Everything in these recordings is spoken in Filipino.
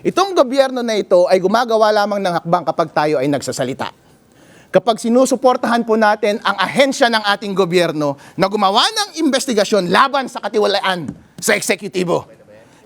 Itong gobyerno na ito ay gumagawa lamang ng hakbang kapag tayo ay nagsasalita. Kapag sinusuportahan po natin ang ahensya ng ating gobyerno na gumawa ng investigasyon laban sa katiwalaan sa eksekutibo.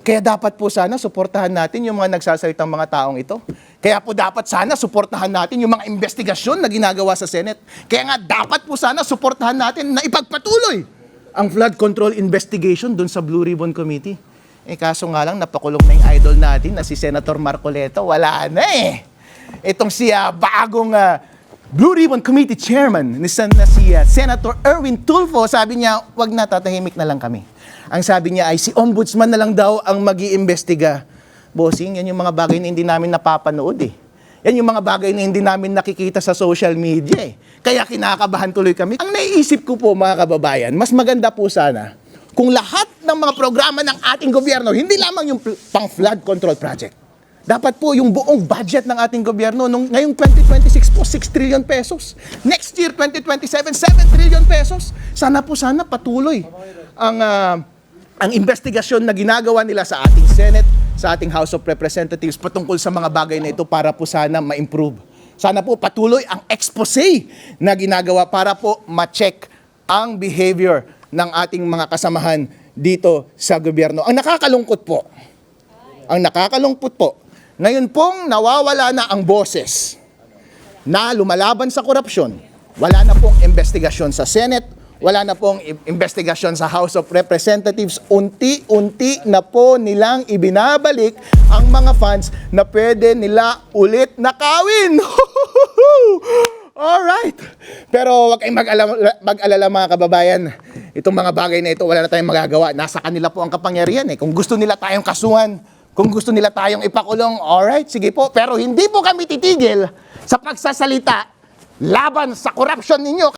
Kaya dapat po sana suportahan natin yung mga nagsasalitang mga taong ito. Kaya po dapat sana suportahan natin yung mga investigasyon na ginagawa sa Senate. Kaya nga dapat po sana suportahan natin na ipagpatuloy ang flood control investigation dun sa Blue Ribbon Committee. Kaso nga lang napakulong na yung idol natin na si Senator Marcoleta. Wala na eh. Itong siya bagong Blue Ribbon Committee Chairman na si Senator Erwin Tulfo, sabi niya, wag na, tatahimik na lang kami. Ang sabi niya ay si Ombudsman na lang daw ang mag-iimbestiga. Bossing, yan yung mga bagay na hindi namin napapanood eh. Yan yung mga bagay na hindi namin nakikita sa social media eh. Kaya kinakabahan tuloy kami. Ang naiisip ko po mga kababayan, mas maganda po sana kung lahat ng mga programa ng ating gobyerno, hindi lamang yung pang-flood control project. Dapat po yung buong budget ng ating gobyerno, ngayong 2026 po, 6 trillion pesos. Next year, 2027, 7 trillion pesos. Sana po patuloy ang investigasyon na ginagawa nila sa ating Senate, sa ating House of Representatives patungkol sa mga bagay na ito para po sana ma-improve. Sana po patuloy ang expose na ginagawa para po ma-check ang behavior ng ating mga kasamahan dito sa gobyerno. Ang nakakalungkot po, ngayon pong nawawala na ang boses na lumalaban sa korupsyon, wala na pong investigasyon sa Senate, wala na pong investigasyon sa House of Representatives, unti-unti na po nilang ibinabalik ang mga funds na pwede nila ulit nakawin. Alright. Pero wag kayong mag-alala mga kababayan. Itong mga bagay na ito, wala na tayong magagawa. Nasa kanila po ang kapangyarihan eh. Kung gusto nila tayong kasuhan, kung gusto nila tayong ipakulong, alright, sige po. Pero hindi po kami titigil sa pagsasalita laban sa korupsyon ninyo.